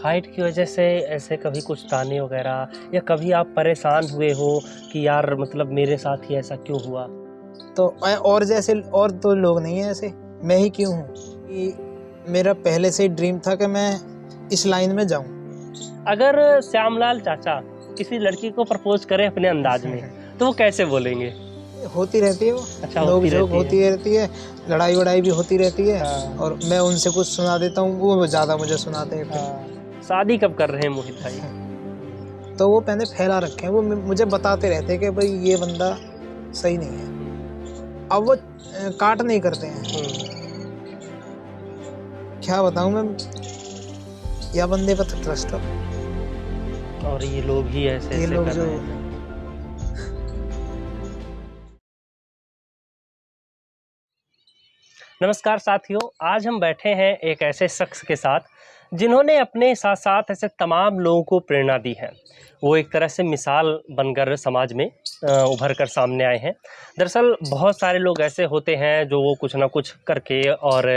Height की वजह से ऐसे कभी कुछ ताने वगैरह या कभी आप परेशान हुए हो कि यार मतलब मेरे साथ ही ऐसा क्यों हुआ? तो और जैसे और तो लोग नहीं है ऐसे, मैं ही क्यों हूँ कि मेरा पहले से ही ड्रीम था कि मैं इस लाइन में जाऊँ। अगर श्यामलाल चाचा किसी लड़की को प्रपोज करें अपने अंदाज में तो वो कैसे बोलेंगे? होती रहती है वो, अच्छा, नोक होती झोंक रहती है। होती रहती है, लड़ाई वड़ाई भी होती रहती है। हाँ। और मैं उनसे कुछ सुना देता हूँ, वो ज़्यादा मुझे सुनाते हैं फिर। हाँ, शादी कब कर रहे हैं मोहित भाई? तो वो मैंने फैला रखे हैं, वो मुझे बताते रहते हैं कि भाई ये बंदा सही नहीं है। अब वो काट नहीं करते हैं। क्या बताऊँ मैं, या बंदे पर तो ट्रस्ट हो। और ये लोग ही ऐसे ये ऐसे लोग कर जो रहे हैं। नमस्कार साथियों, आज हम बैठे हैं एक ऐसे शख्स के साथ जिन्होंने अपने साथ साथ ऐसे तमाम लोगों को प्रेरणा दी है। वो एक तरह से मिसाल बनकर समाज में उभर कर सामने आए हैं। दरअसल बहुत सारे लोग ऐसे होते हैं जो वो कुछ ना कुछ करके और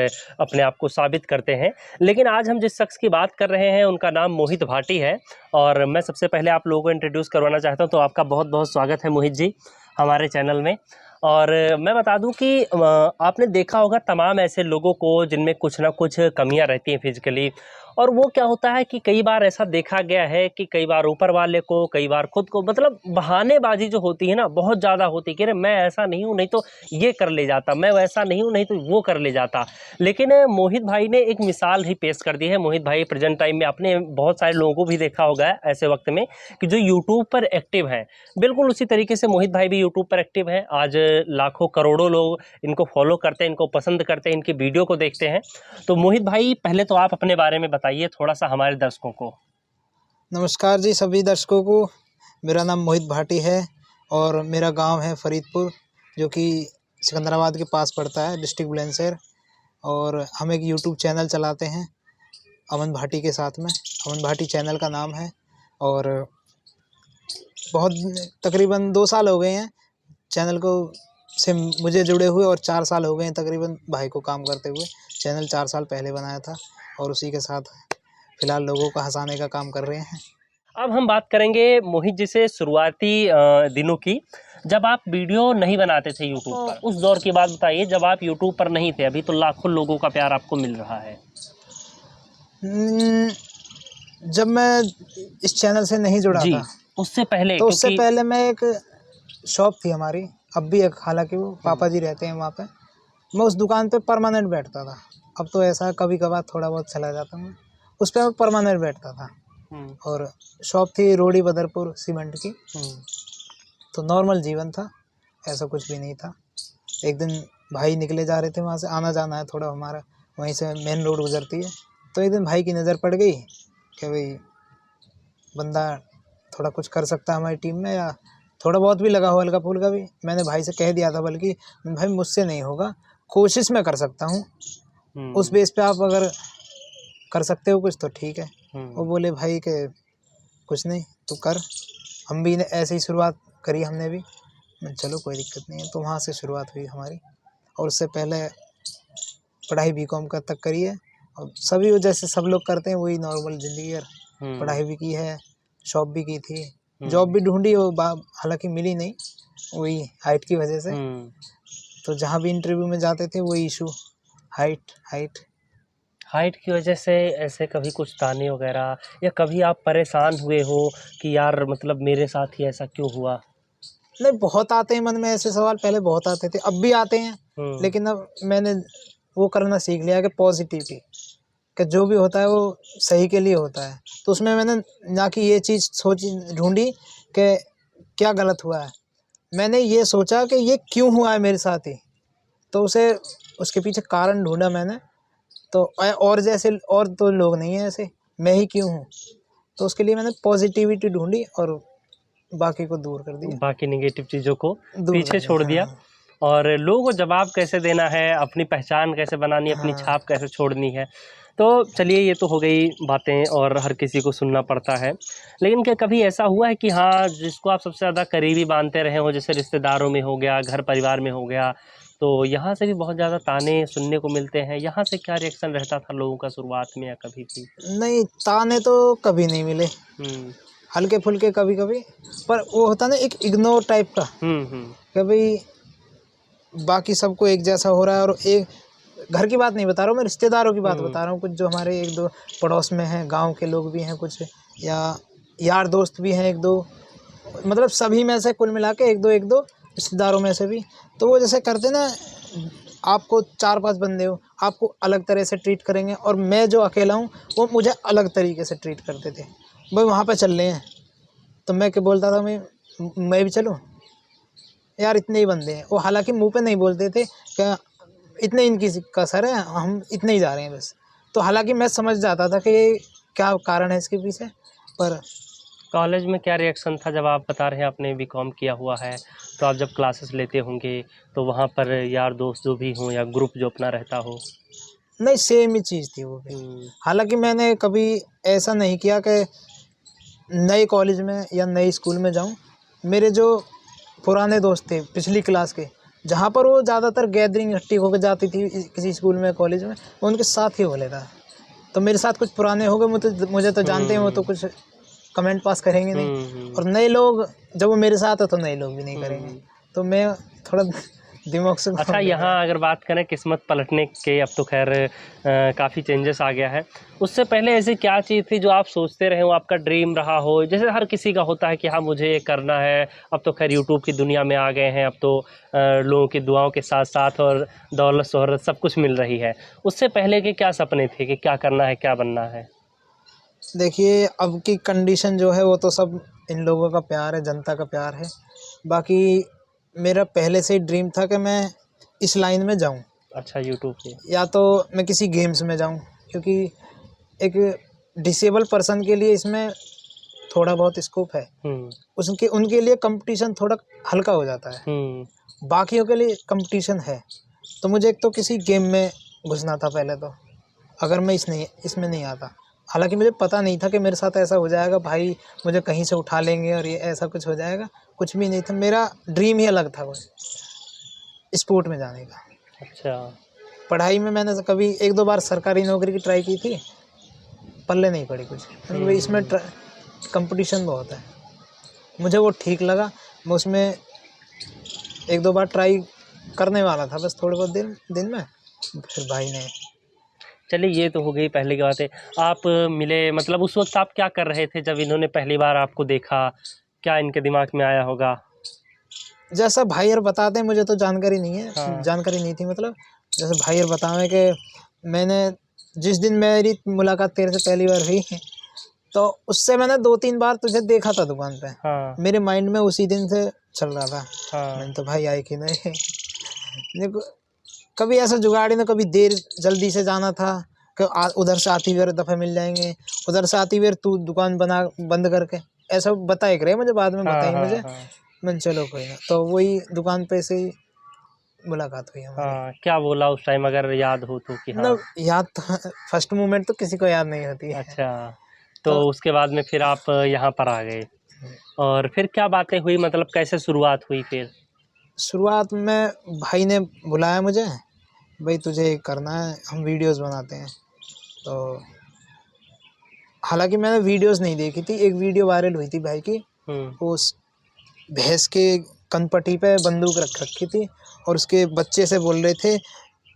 अपने आप को साबित करते हैं, लेकिन आज हम जिस शख्स की बात कर रहे हैं उनका नाम मोहित भाटी है। और मैं सबसे पहले आप लोगों को इंट्रोड्यूस करवाना चाहता हूं, तो आपका बहुत बहुत स्वागत है मोहित जी हमारे चैनल में। और मैं बता दूं कि आपने देखा होगा तमाम ऐसे लोगों को जिनमें कुछ ना कुछ कमियां रहती हैं फिजिकली, और वो क्या होता है कि कई बार ऐसा देखा गया है कि कई बार ऊपर वाले को, कई बार खुद को, मतलब बहानेबाजी जो होती है ना बहुत ज़्यादा होती है कि अरे मैं ऐसा नहीं हूँ, नहीं तो ये कर ले जाता, मैं वैसा नहीं हूँ, नहीं तो वो कर ले जाता। लेकिन मोहित भाई ने एक मिसाल ही पेश कर दी है। मोहित भाई प्रेजेंट टाइम में आपने बहुत सारे लोगों को भी देखा होगा ऐसे वक्त में कि जो यूट्यूब पर एक्टिव हैं, बिल्कुल उसी तरीके से मोहित भाई भी यूट्यूब पर एक्टिव हैं। आज लाखों करोड़ों लोग इनको फॉलो करते हैं, इनको पसंद करते हैं, इनकी वीडियो को देखते हैं। तो मोहित भाई पहले तो आप अपने बारे में बताइए थोड़ा सा हमारे दर्शकों को। नमस्कार जी सभी दर्शकों को। मेरा नाम मोहित भाटी है और मेरा गांव है फरीदपुर, जो कि सिकंदराबाद के पास पड़ता है, डिस्ट्रिक्ट बुलंदशहर। और हम एक यूट्यूब चैनल चलाते हैं अमन भाटी के साथ में। अमन भाटी चैनल का नाम है। और बहुत तकरीबन 2 साल हो गए हैं चैनल को से मुझे जुड़े हुए, और 4 साल हो गए हैं तकरीबन भाई को काम करते हुए। चैनल 4 साल पहले बनाया था और उसी के साथ फ़िलहाल लोगों को हँसाने का काम कर रहे हैं। अब हम बात करेंगे मोहित जी से शुरुआती दिनों की, जब आप वीडियो नहीं बनाते थे यूट्यूब पर। उस दौर की बात बताइए जब आप यूट्यूब पर नहीं थे, अभी तो लाखों लोगों का प्यार आपको मिल रहा है। जब मैं इस चैनल से नहीं जुड़ा जी, था, उससे पहले, तो उससे क्योंकि पहले मैं एक शॉप थी हमारी, अब भी एक, हालांकि वो पापा जी रहते हैं वहाँ पे। मैं उस दुकान पे परमानेंट बैठता था। अब तो ऐसा कभी कभार थोड़ा बहुत चला जाता हूँ, उस पर मैं परमानेंट बैठता था। और शॉप थी रोडी बदरपुर सीमेंट की। तो नॉर्मल जीवन था, ऐसा कुछ भी नहीं था। एक दिन भाई निकले जा रहे थे, वहाँ से आना जाना है थोड़ा हमारा, वहीं से मेन रोड गुजरती है। तो एक दिन भाई की नज़र पड़ गई कि भाई बंदा थोड़ा कुछ कर सकता है हमारी टीम में, या थोड़ा बहुत भी लगा हो हल्का फुल्का भी। मैंने भाई से कह दिया था, बल्कि भाई मुझसे नहीं होगा, कोशिश मैं कर सकता हूँ, उस बेस पे आप अगर कर सकते हो कुछ तो ठीक है। वो बोले भाई के कुछ नहीं तू कर। हम भी ऐसे ही शुरुआत करी हमने भी। चलो कोई दिक्कत नहीं है। तो वहाँ से शुरुआत हुई हमारी। और उससे पहले पढ़ाई बीकॉम का तक करी है, और सभी वो जैसे सब लोग करते हैं वही नॉर्मल ज़िंदगी है। पढ़ाई भी की है, शॉप भी की थी, जॉब भी ढूंढी, वो हालांकि मिली नहीं, वही हाइट की वजह से। तो जहाँ भी इंटरव्यू में जाते थे वही इशू, हाइट हाइट हाइट की वजह से ऐसे कभी कुछ ताने वगैरह या कभी आप परेशान हुए हो कि यार मतलब मेरे साथ ही ऐसा क्यों हुआ? नहीं, बहुत आते हैं मन में ऐसे सवाल, पहले बहुत आते थे, अब भी आते हैं। लेकिन अब मैंने वो करना सीख लिया कि पॉजिटिविटी, कि जो भी होता है वो सही के लिए होता है। तो उसमें मैंने ना कि ये चीज़ सोची ढूंढी कि क्या गलत हुआ है, मैंने ये सोचा कि ये क्यों हुआ है मेरे साथ ही। तो उसके पीछे कारण ढूंढा मैंने। तो और जैसे और तो लोग नहीं हैं ऐसे, मैं ही क्यों हूँ। तो उसके लिए मैंने पॉजिटिविटी ढूंढी और बाकी को दूर कर दिया, बाकी नेगेटिव चीज़ों को दूर पीछे कर छोड़ दिया। दिया। हाँ और लोगों को जवाब कैसे देना है, अपनी पहचान कैसे बनानी है, अपनी हाँ छाप कैसे छोड़नी है। तो चलिए, ये तो हो गई बातें और हर किसी को सुनना पड़ता है। लेकिन क्या कभी ऐसा हुआ है कि हाँ, जिसको आप सबसे ज़्यादा करीबी मानते रहे हो, जैसे रिश्तेदारों में हो गया, घर परिवार में हो गया, तो यहाँ से भी बहुत ज़्यादा ताने सुनने को मिलते हैं। यहाँ से क्या रिएक्शन रहता था लोगों का शुरुआत में या कभी भी? नहीं, ताने तो कभी नहीं मिले, हुँ। हल्के फुल्के कभी कभी, पर वो होता ना एक इग्नोर टाइप का, हुँ, हुँ। कि भाई बाकी सबको एक जैसा हो रहा है। और एक घर की बात नहीं बता रहा हूँ मैं, रिश्तेदारों की बात हुँ। बता रहा हूँ। कुछ जो हमारे एक दो पड़ोस में हैं, गांव के लोग भी हैं कुछ, या यार दोस्त भी हैं एक दो, मतलब सभी में से कुल मिला के एक दो रिश्तेदारों में से भी। तो वो जैसे करते ना, आपको 4-5 बंदे हो, आपको अलग तरह से ट्रीट करेंगे, और मैं जो अकेला हूँ वो मुझे अलग तरीके से ट्रीट करते थे। भाई वहाँ पे चल रहे हैं, तो मैं क्या बोलता था, मैं भी चलूँ यार, इतने ही बंदे हैं। वो हालांकि मुंह पे नहीं बोलते थे कि इतने इनकी कसर है, हम इतने ही जा रहे हैं बस। तो हालांकि मैं समझ जाता था कि ये क्या कारण है इसके पीछे, पर कॉलेज में क्या रिएक्शन था जब आप बता रहे हैं आपने बीकॉम किया हुआ है, तो आप जब क्लासेस लेते होंगे तो वहाँ पर यार दोस्त जो भी हों या ग्रुप जो अपना रहता हो? नहीं, सेम ही चीज़ थी वो भी। हुँ। हालांकि मैंने कभी ऐसा नहीं किया कि नए कॉलेज में या नए स्कूल में जाऊं। मेरे जो पुराने दोस्त थे पिछली क्लास के, जहाँ पर वो ज़्यादातर गैदरिंग इकट्ठी होकर जाती थी किसी स्कूल में कॉलेज में, मैं उनके साथ ही हो लेता। तो मेरे साथ कुछ पुराने हो गए, मुझे तो जानते हैं, वो तो हुँ। कुछ कमेंट पास करेंगे नहीं। हुँ, हुँ। और नए लोग जब वो मेरे साथ है तो नए लोग भी नहीं करेंगे। हुँ। तो मैं थोड़ा दिमाग से अच्छा, घूम लेता यहाँ था। अगर बात करें किस्मत पलटने के, अब तो खैर काफ़ी चेंजेस आ गया है। उससे पहले ऐसी क्या चीज़ थी जो आप सोचते रहे हो, आपका ड्रीम रहा हो? जैसे हर किसी का होता है कि हाँ, मुझे ये करना है। अब तो खैर यूट्यूब की दुनिया में आ गए हैं, अब तो लोगों की दुआओं के साथ-साथ और दौलत शोहरत सब कुछ मिल रही है। उससे पहले के क्या सपने थे कि क्या करना है, क्या बनना है? देखिए, अब की कंडीशन जो है वो तो सब इन लोगों का प्यार है, जनता का प्यार है। बाकी मेरा पहले से ही ड्रीम था कि मैं इस लाइन में जाऊं, अच्छा, यूट्यूब पे। या तो मैं किसी गेम्स में जाऊं, क्योंकि एक डिसेबल पर्सन के लिए इसमें थोड़ा बहुत स्कोप है। हुँ। उसके उनके लिए कंपटीशन थोड़ा हल्का हो जाता है, हुँ। बाकियों के लिए कंपटीशन है। तो मुझे एक तो किसी गेम में घुसना था पहले तो, अगर मैं इसमें नहीं आता। हालांकि मुझे पता नहीं था कि मेरे साथ ऐसा हो जाएगा, भाई मुझे कहीं से उठा लेंगे और ये ऐसा कुछ हो जाएगा। कुछ भी नहीं था, मेरा ड्रीम ही अलग था, वो स्पोर्ट में जाने का। अच्छा। पढ़ाई में मैंने कभी एक दो बार सरकारी नौकरी की ट्राई की थी, पल्ले नहीं पड़ी कुछ, क्योंकि भाई इसमें हुँ। कंपटीशन बहुत है। मुझे वो ठीक लगा, मैं उसमें एक दो बार ट्राई करने वाला था बस, थोड़े बहुत दिन में। फिर भाई ने, चलिए, ये तो हो गई पहले की बातें। आप मिले, मतलब उस वक़्त आप क्या कर रहे थे जब इन्होंने पहली बार आपको देखा? क्या इनके दिमाग में आया होगा? जैसा भाई और बताते हैं, मुझे तो जानकारी नहीं है, हाँ। जानकारी नहीं थी मतलब। जैसे भाई और बतावे कि मैंने जिस दिन मेरी मुलाकात तेरे से पहली बार हुई, तो उससे मैंने 2-3 बार तुझे देखा था दुकान पे। हाँ। मेरे माइंड में उसी दिन से चल रहा था। हाँ। मैंने तो भाई आए कि नहीं। देखो, कभी ऐसा जुगाड़ी में, कभी देर जल्दी से जाना था कि उधर से आती हुए दफ़े मिल जाएंगे, उधर से आती हुए तू दुकान बना बंद करके, ऐसा बताए करे मुझे, बाद में हाँ, बताई हाँ, मुझे। हाँ। मैंने चलो कोई ना, तो वही दुकान पे से ही मुलाकात हुई हमारी। हाँ, क्या बोला उस टाइम अगर याद हो तो कि हाँ? मतलब याद तो फर्स्ट मोमेंट तो किसी को याद नहीं होती है। अच्छा, तो तो उसके बाद में फिर आप यहाँ पर आ गए और फिर क्या बातें हुई, मतलब कैसे शुरुआत हुई फिर? शुरुआत में भाई ने बुलाया मुझे, भाई तुझे करना है, हम वीडियोस बनाते हैं। तो हालांकि मैंने वीडियोस नहीं देखी थी, एक वीडियो वायरल हुई थी भाई की, हुँ। उस भैंस के कनपट्टी पे बंदूक रख रखी थी, और उसके बच्चे से बोल रहे थे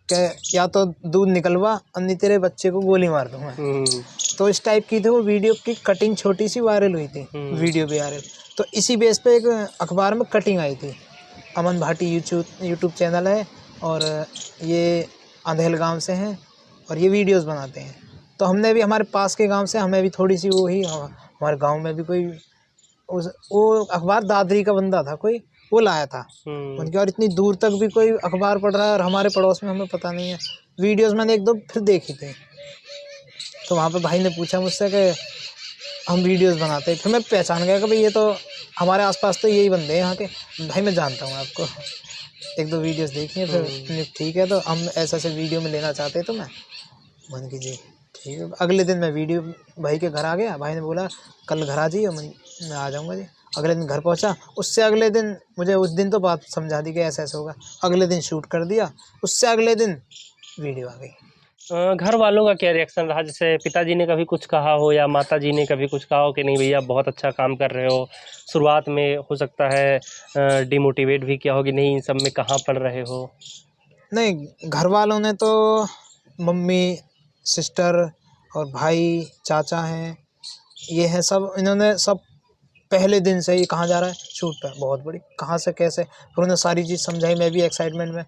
कि या तो दूध निकलवा, अन्य तेरे बच्चे को गोली मार दूंगा। हुँ। तो इस टाइप की थी वो वीडियो की कटिंग, छोटी सी वायरल हुई थी, हुँ। वीडियो भी वायरल। तो इसी बेस पे एक अखबार में कटिंग आई थी। अमन भाटी यूट्यूब चैनल है, और ये अंधेल गांव से हैं, और ये वीडियोस बनाते हैं। तो हमने भी, हमारे पास के गांव से हमें भी थोड़ी सी वो ही, हमारे गांव में भी कोई वो अखबार दादरी का बंदा था कोई, वो लाया था हुँ। उनके। और इतनी दूर तक भी कोई अखबार पढ़ रहा है, और हमारे पड़ोस में हमें पता नहीं है। वीडियोस मैंने एक दो फिर देखी थी, तो वहाँ पे भाई ने पूछा मुझसे कि हम वीडियोस बनाते हैं। फिर मैं पहचान गया कि भाई ये तो हमारे आसपास तो यही बंदे हैं यहाँ के। भाई मैं जानता हूँ आपको, एक दो वीडियोस देखी हैं। फिर ठीक है, तो हम ऐसा से वीडियो में लेना चाहते हैं, तो मन की जी ठीक है। अगले दिन मैं वीडियो भाई के घर आ गया, भाई ने बोला कल घर आ जाइए, मैं आ जाऊँगा जी। अगले दिन घर पहुंचा, उससे अगले दिन मुझे उस दिन तो बात समझा दी कि ऐसा ऐसा होगा, अगले दिन शूट कर दिया, उससे अगले दिन वीडियो आ गई। घर वालों का क्या रिएक्शन रहा? जैसे पिताजी ने कभी कुछ कहा हो या माताजी ने कभी कुछ कहा हो कि नहीं भैया बहुत अच्छा काम कर रहे हो? शुरुआत में हो सकता है डिमोटिवेट भी किया हो कि नहीं इन सब में कहाँ पढ़ रहे हो? नहीं, घर वालों ने तो, मम्मी, सिस्टर और भाई, चाचा हैं, ये हैं सब, इन्होंने सब पहले दिन से ही कहाँ जा रहा है शूट पे, बहुत बड़ी, कहाँ से कैसे, फिर उन्होंने सारी चीज़ समझाई, मैं भी एक्साइटमेंट में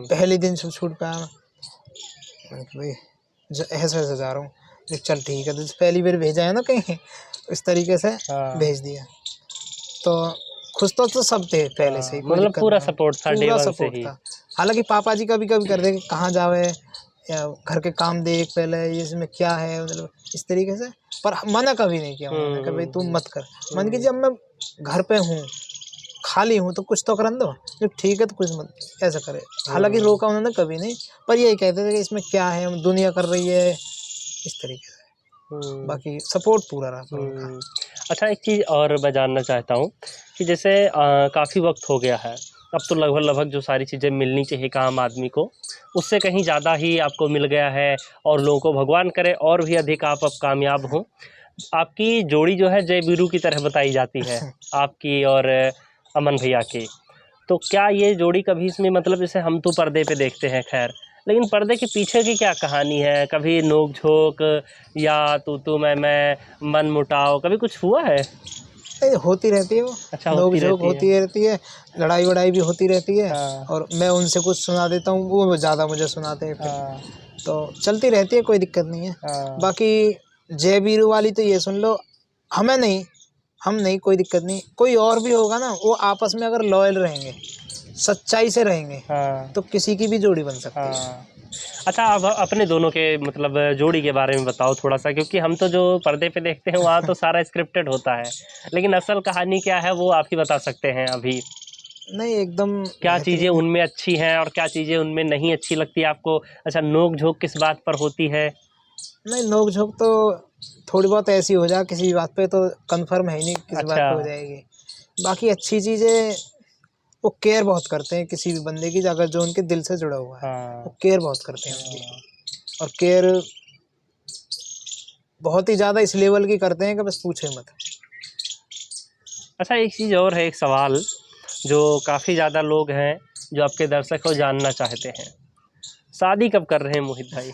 पहले दिन से शूट पे आया मैं। मैंने कहा भाई ऐसे ऐसे जा रहा हूँ, चल ठीक है, तो पहली बार भेजा है ना कहीं, इस तरीके से हाँ। भेज दिया। तो खुश तो सब थे पहले से ही, कोई मतलब दिक्कत पूरा नहीं, सपोर्ट था डे पूरा वन से सपोर्ट ही। था। हालांकि पापा जी कभी कभी कर दे कि कहाँ जावे, या घर के काम देख पहले, ये इसमें क्या है, मतलब इस तरीके से, पर मना कभी नहीं किया उन्होंने कि भाई तू मत कर। मन की जब मैं घर पे हूँ, खाली हूँ, तो कुछ तो करन दो, जब ठीक है तो कुछ मत ऐसा करे। हालांकि रोका उन्होंने कभी नहीं, पर यही कहते थे कि इसमें क्या है, दुनिया कर रही है, इस तरीके से। बाकी सपोर्ट पूरा रहा उनका। अच्छा, एक चीज़ और मैं जानना चाहता हूँ कि जैसे काफ़ी वक्त हो गया है, अब तो लगभग लगभग जो सारी चीज़ें मिलनी चाहिए एक आम आदमी को, उससे कहीं ज़्यादा ही आपको मिल गया है, और लोगों को भगवान करे और भी अधिक आप अब कामयाब हों। आपकी जोड़ी जो है जय वीरू की तरह बताई जाती है, आपकी और अमन भैया की। तो क्या ये जोड़ी कभी इसमें, मतलब जैसे हम तो पर्दे पे देखते हैं खैर, लेकिन पर्दे के पीछे की क्या कहानी है? कभी नोक-झोंक या तू-तू मैं, मन-मुटाव कभी कुछ हुआ है? होती रहती है वो, अच्छा, नोक होती झोंक रहती है। होती रहती है, लड़ाई वड़ाई भी होती रहती है, हाँ, और मैं उनसे कुछ सुना देता हूँ, वो ज़्यादा मुझे सुनाते हैं फिर। हाँ, तो चलती रहती है, कोई दिक्कत नहीं है। हाँ, बाकी जय वीरू वाली तो ये सुन लो, हमें नहीं, हम नहीं, कोई दिक्कत नहीं, कोई और भी होगा ना, वो आपस में अगर लॉयल रहेंगे, सच्चाई से रहेंगे, हाँ, तो किसी की भी जोड़ी बन सकती है। हाँ। अच्छा, अब अपने दोनों के मतलब जोड़ी के बारे में बताओ थोड़ा-सा, क्योंकि हम तो जो पर्दे पे देखते हैं वहाँ तो सारा स्क्रिप्टेड होता है, लेकिन असल कहानी क्या है वो आप ही बता सकते हैं अभी। नहीं, एकदम क्या चीज़ें बेहतरीन। उनमें अच्छी हैं और क्या चीज़ें उनमें नहीं अच्छी लगती है आपको? अच्छा, नोक-झोंक किस बात पर होती है? नहीं, नोक झोंक तो थोड़ी बहुत ऐसी हो जाए, किसी बात पे तो कंफर्म है ही नहीं किस बात अच्छा। पे हो जाएगी। बाकी अच्छी चीज़ें, वो केयर बहुत करते हैं किसी भी बंदे की, अगर जो उनके दिल से जुड़ा हुआ है, वो हाँ। केयर बहुत करते हैं उनकी। और केयर बहुत ही ज़्यादा इस लेवल की करते हैं कि बस पूछो ही मत। अच्छा, एक चीज़ और है, एक सवाल जो काफ़ी ज़्यादा लोग हैं जो आपके दर्शक को जानना चाहते हैं। शादी कब कर रहे हैं मोहित भाई?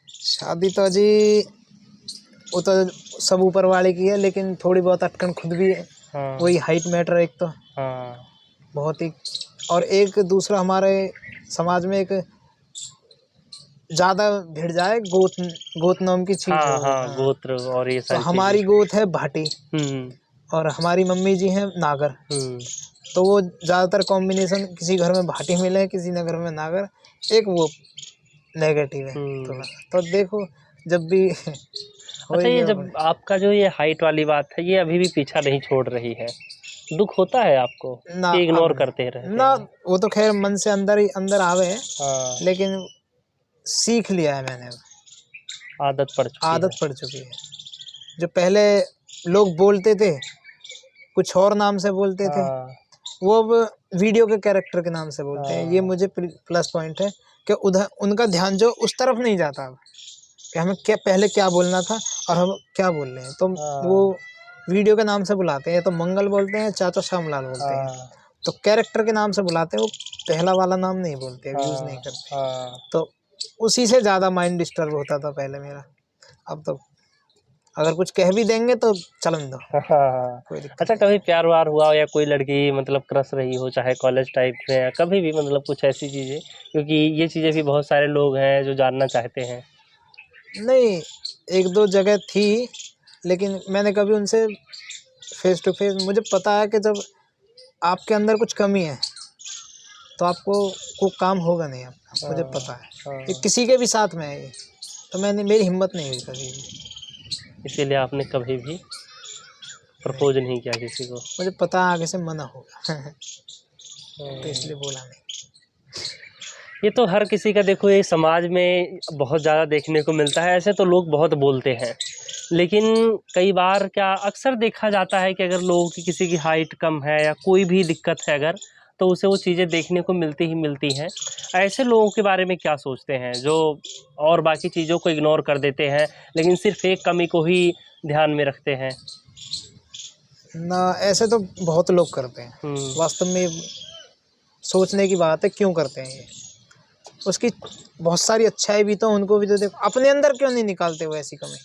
शादी तो अजी, वो तो सब ऊपर वाले की है, लेकिन थोड़ी बहुत अटकन खुद भी है। हाँ, वही हाइट मैटर एक तो हाँ, बहुत ही, और एक दूसरा हमारे समाज में एक ज़्यादा भिड़ जाए, गोत गोत नाम की चीज़ है हाँ, वो। हाँ, हाँ, गोत्र और ये तो सारी चीज़ें। हमारी गोत है भाटी, हुँ, और हमारी मम्मी जी हैं नागर। हुँ, तो वो ज़्यादातर कॉम्बिनेशन, किसी घर में भाटी मिले, किसी न घर में नागर, एक वो नेगेटिव है हुँ। थोड़ा। तो देखो, जब भी हो अच्छा, ही ये गया जब आपका जो ये हाइट वाली बात है, ये अभी भी पीछा नहीं छोड़ रही है। दुःख होता है आपको ना, कि अब इग्नोर करते नहीं रहते ना, हैं? वो तो खैर मन से अंदर ही अंदर आवे है, हाँ, लेकिन सीख लिया है मैंने, आदत पड़ चुकी है। आदत पड़ चुकी है। जो पहले लोग बोलते थे, कुछ और नाम से बोलते थे, हाँ, वो अब वीडियो के कैरेक्टर के नाम से बोलते हैं। ये हाँ, मुझे प्लस पॉइंट है कि उधर उनका ध्यान जो उस तरफ नहीं जाता अब, कि हमें क्या पहले क्या बोलना था और हम क्या बोल रहे हैं। तो वो हाँ, वीडियो के नाम से बुलाते हैं, तो मंगल बोलते हैं, चाचा श्यामलाल बोलते हैं। हाँ, तो कैरेक्टर के नाम से बुलाते हैं, वो पहला वाला नाम नहीं बोलते, यूज़ नहीं हाँ, करते। हाँ, तो उसी से ज़्यादा माइंड डिस्टर्ब होता था पहले मेरा। अब तो अगर कुछ कह भी देंगे तो चलन दो, हाँ, हाँ। कोई दिक्कत अच्छा, नहीं कभी है। प्यार-व्यार हुआ हो या कोई लड़की मतलब क्रश रही हो, चाहे कॉलेज टाइप में या कभी भी, मतलब कुछ ऐसी चीज़ें? क्योंकि ये चीज़ें भी बहुत सारे लोग हैं जो जानना चाहते हैं। नहीं, एक दो जगह थी, लेकिन मैंने कभी उनसे फेस टू फेस, मुझे पता है कि जब आपके अंदर कुछ कमी है तो आपको वो काम होगा नहीं आपका, मुझे हाँ, पता है। ये हाँ। किसी के भी साथ में है ये, तो मैंने, मेरी हिम्मत नहीं हुई कभी भी। इसीलिए आपने कभी भी नहीं, प्रपोज़ नहीं किया किसी को। मुझे पता है आगे से मना होगा तो हुँ। इसलिए बोला नहीं। ये तो हर किसी का, देखो ये समाज में बहुत ज़्यादा देखने को मिलता है, ऐसे तो लोग बहुत बोलते हैं, लेकिन कई बार क्या अक्सर देखा जाता है कि अगर लोगों की किसी की हाइट कम है या कोई भी दिक्कत है अगर, तो उसे वो चीज़ें देखने को मिलती ही मिलती हैं। ऐसे लोगों के बारे में क्या सोचते हैं जो और बाकी चीज़ों को इग्नोर कर देते हैं लेकिन सिर्फ एक कमी को ही ध्यान में रखते हैं? ना, ऐसे तो बहुत लोग करते हैं। वास्तव में सोचने की बात है, क्यों करते हैं ये। उसकी बहुत सारी अच्छाई भी तो उनको भी तो देखो, अपने अंदर क्यों नहीं निकालते वो ऐसी कमी।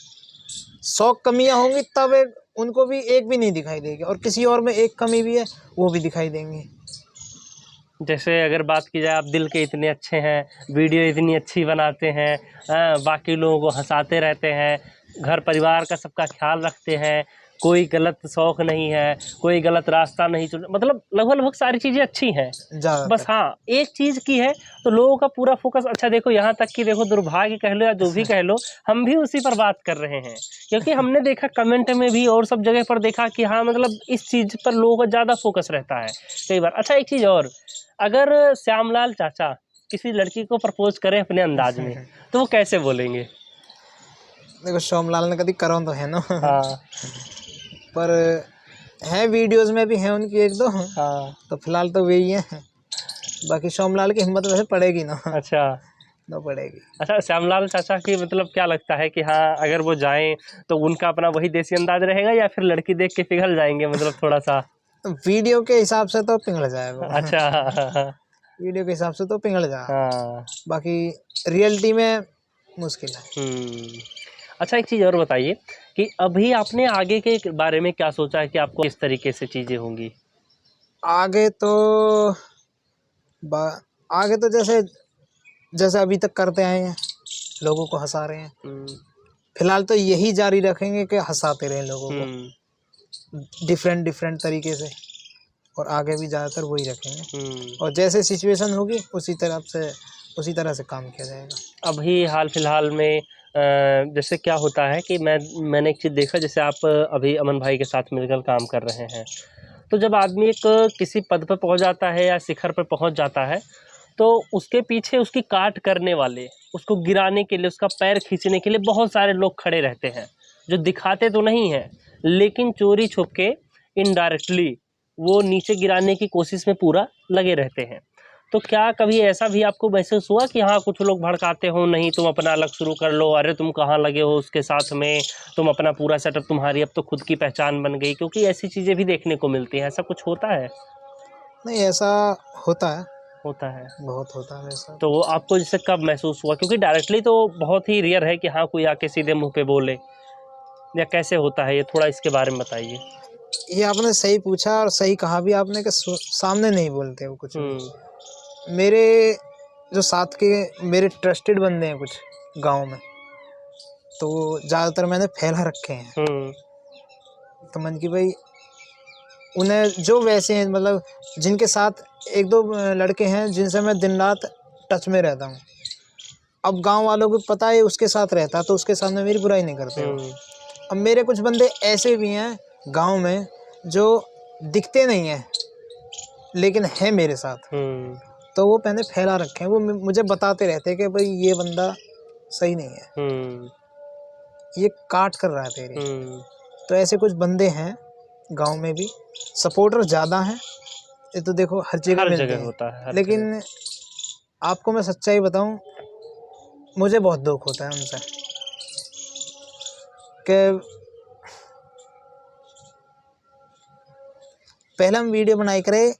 100 कमियां होंगी तब उनको भी एक भी नहीं दिखाई देगी, और किसी और में एक कमी भी है वो भी दिखाई देंगी। जैसे अगर बात की जाए, आप दिल के इतने अच्छे हैं, वीडियो इतनी अच्छी बनाते हैं, बाकी लोगों को हंसाते रहते हैं, घर परिवार का सबका ख्याल रखते हैं, कोई गलत शौक नहीं है, कोई गलत रास्ता नहीं चुन, मतलब लगभग सारी चीज़ें अच्छी हैं। बस हाँ, एक चीज़ की है तो लोगों का पूरा फोकस, अच्छा देखो यहाँ तक कि देखो दुर्भाग्य कह लो या जो भी कह लो, हम भी उसी पर बात कर रहे हैं क्योंकि हमने देखा कमेंट में भी और सब जगह पर देखा कि हाँ मतलब इस चीज़ पर लोगों का ज़्यादा फोकस रहता है कई बार। अच्छा एक चीज़ और, अगर श्यामलाल चाचा किसी लड़की को प्रपोज करें अपने अंदाज में तो वो कैसे बोलेंगे? देखो, श्यामलाल ने कभी करो तो है ना। हाँ पर है, वीडियोस में भी है उनकी एक दो। हाँ। तो फिलहाल तो वही है, बाकी श्यामलाल की हिम्मत वैसे पड़ेगी ना। अच्छा ना पड़ेगी। अच्छा, श्यामलाल चाचा की मतलब क्या लगता है कि हाँ अगर वो जाएं तो उनका अपना वही देसी अंदाज रहेगा या फिर लड़की देख के पिघल जाएंगे, मतलब थोड़ा सा? वीडियो के हिसाब से तो पिघल जाएगा। अच्छा वीडियो के हिसाब से तो पिघल जाएगा, हाँ। बाकी रियलिटी में मुश्किल है। अच्छा एक चीज़ और बताइए कि अभी आपने आगे के बारे में क्या सोचा है कि आपको किस तरीके से चीज़ें होंगी? आगे तो आगे तो जैसे जैसे अभी तक करते आए हैं, लोगों को हंसा रहे हैं। फिलहाल तो यही जारी रखेंगे कि हंसाते रहें लोगों को डिफरेंट डिफरेंट तरीके से, और आगे भी ज़्यादातर वही रखेंगे। और जैसे सिचुएशन होगी उसी तरह से काम किया जाएगा। अभी हाल फिलहाल में जैसे क्या होता है कि मैंने एक चीज़ देखा, जैसे आप अभी अमन भाई के साथ मिलकर काम कर रहे हैं, तो जब आदमी एक किसी पद पर पहुंच जाता है या शिखर पर पहुंच जाता है तो उसके पीछे उसकी काट करने वाले, उसको गिराने के लिए, उसका पैर खींचने के लिए बहुत सारे लोग खड़े रहते हैं जो दिखाते तो नहीं हैं लेकिन चोरी छुप के इनडायरेक्टली वो नीचे गिराने की कोशिश में पूरा लगे रहते हैं। तो क्या कभी ऐसा भी आपको महसूस हुआ कि हाँ कुछ लोग भड़काते हो, नहीं तुम अपना अलग शुरू कर लो, अरे तुम कहाँ लगे हो उसके साथ में, तुम अपना पूरा सेटअप, तुम्हारी अब तो खुद की पहचान बन गई, क्योंकि ऐसी चीज़ें भी देखने को मिलती हैं, ऐसा कुछ होता है? नहीं, ऐसा होता है, होता है। बहुत होता है ऐसा। तो वो आपको जैसे कब महसूस हुआ, क्योंकि डायरेक्टली तो बहुत ही रेयर है कि हाँ कोई आके सीधे मुंह पे बोले, या कैसे होता है ये, थोड़ा इसके बारे में बताइए। ये आपने सही पूछा और सही कहा भी आपने कि सामने नहीं बोलते वो कुछ भी। मेरे जो साथ के मेरे ट्रस्टेड बंदे हैं कुछ गांव में, तो ज़्यादातर मैंने फैला रखे हैं। तो मन की भाई, उन्हें जो वैसे हैं, मतलब जिनके साथ एक दो लड़के हैं जिनसे मैं दिन रात टच में रहता हूँ, अब गांव वालों को पता है उसके साथ रहता, तो उसके सामने मेरी बुराई नहीं करते हो। अब मेरे कुछ बंदे ऐसे भी हैं गांव में जो दिखते नहीं हैं लेकिन है मेरे साथ, तो वो मैंने फैला रखे हैं। वो मुझे बताते रहते हैं कि भाई ये बंदा सही नहीं है, ये काट कर रहा है तेरे। तो ऐसे कुछ बंदे हैं गांव में भी। सपोर्टर ज़्यादा हैं, ये तो देखो हर जगह मिलते हैं, होता है, लेकिन आपको मैं सच्चाई बताऊं, मुझे बहुत दुख होता है उनसे कि पहले हम वीडियो बनाई करे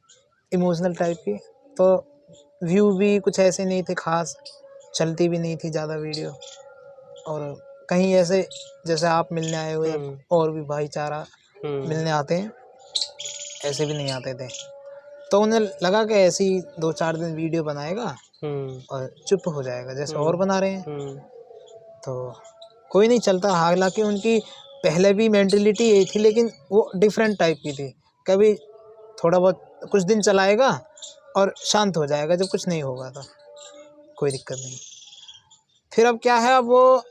इमोशनल टाइप की, तो व्यू भी कुछ ऐसे नहीं थे खास, चलती भी नहीं थी ज़्यादा वीडियो, और कहीं ऐसे जैसे आप मिलने आए हो या और भी भाईचारा मिलने आते हैं, ऐसे भी नहीं आते थे। तो उन्हें लगा कि ऐसे ही 2-4 दिन वीडियो बनाएगा और चुप हो जाएगा, जैसे और बना रहे हैं, तो कोई नहीं चलता। हालांकि उनकी पहले भी मेंटलिटी यही थी, लेकिन वो डिफरेंट टाइप की थी। कभी थोड़ा बहुत कुछ दिन चलाएगा और शांत हो जाएगा जब कुछ नहीं होगा, तो कोई दिक्कत नहीं। फिर अब क्या है, अब वो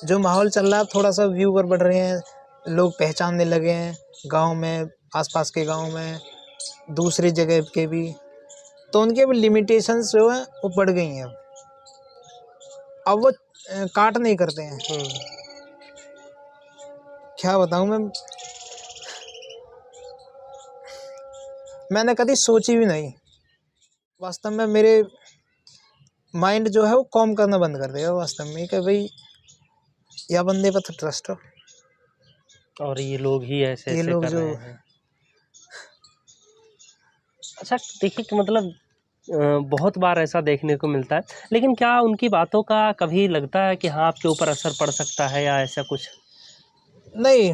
जो माहौल चल रहा है, थोड़ा सा व्यूवर बढ़ रहे हैं, लोग पहचानने लगे हैं गांव में, आसपास के गांव में, दूसरी जगह के भी, तो उनके भी लिमिटेशंस जो है वो बढ़ गई हैं। अब वो काट नहीं करते हैं, क्या बताऊँ मैंने कभी सोची भी नहीं। वास्तव में मेरे माइंड जो है वो काम करना बंद कर देगा वास्तव में कि भाई या बंदे पर तो ट्रस्ट हो। और ये लोग ही ऐसे ये ऐसे लोग कर जो रहे हैं। अच्छा देखिए कि मतलब बहुत बार ऐसा देखने को मिलता है, लेकिन क्या उनकी बातों का कभी लगता है कि हाँ आपके ऊपर असर पड़ सकता है या ऐसा कुछ? नहीं,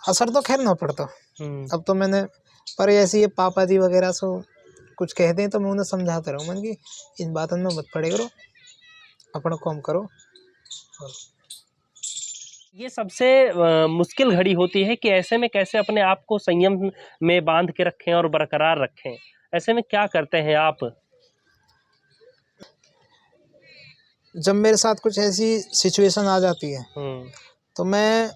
असर तो खैर ना पड़ता। अब तो मैंने पर ऐसे ये पापा जी वगैरह सो कुछ कहते हैं तो मैं उन्हें समझाता रहूँ मैं कि इन बातों में मत पड़े करो, अपना काम करो। और ये सबसे मुश्किल घड़ी होती है कि ऐसे में कैसे अपने आप को संयम में बांध के रखें और बरकरार रखें। ऐसे में क्या करते हैं आप? जब मेरे साथ कुछ ऐसी सिचुएशन आ जाती है तो मैं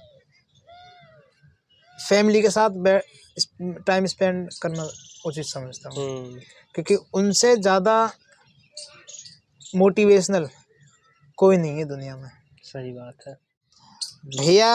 फैमिली के साथ टाइम स्पेंड करना उचित समझता हूँ, क्योंकि उनसे ज़्यादा मोटिवेशनल कोई नहीं है दुनिया में। सही बात है भैया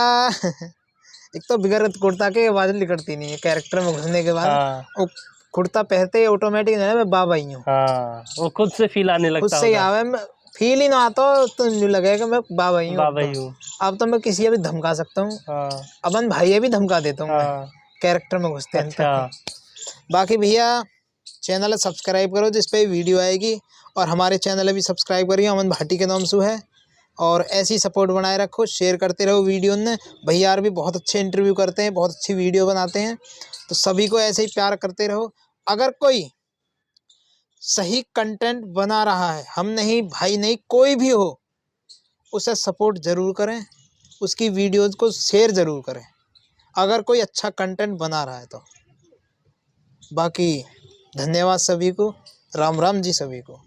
एक तो बिगड़ कुर्ता के आवाज़ निकलती नहीं है कैरेक्टर में घुसने के बाद। हाँ वो कुर्ता पहनते ही ऑटोमेटिक मैं बाबा ही हूँ। हाँ, वो खुद से फील आने खुद लगता से ही होगा। आवे, फील ही ना आता तो नहीं लगेगा मैं बाबा ही हूँ। बाबा ही हूँ। अब तो मैं किसी भी धमका सकता हूँ। हाँ अपन भाई भी धमका देता हूँ मैं हाँ। कैरेक्टर में घुसते हैं अच्छा तो। बाकी भैया चैनल सब्सक्राइब करो जिस पे वीडियो आएगी, और हमारे चैनल भी सब्सक्राइब करिए, अमन भाटी के नाम से है। और ऐसी सपोर्ट बनाए रखो, शेयर करते रहो वीडियो ने। भैया यार भी बहुत अच्छे इंटरव्यू करते हैं, बहुत अच्छी वीडियो बनाते हैं, तो सभी को ऐसे ही प्यार करते रहो। अगर कोई सही कंटेंट बना रहा है, हम नहीं भाई नहीं कोई भी हो, उसे सपोर्ट ज़रूर करें, उसकी वीडियोज़ को शेयर ज़रूर करें अगर कोई अच्छा कंटेंट बना रहा है तो। बाकी धन्यवाद सभी को, राम राम जी सभी को।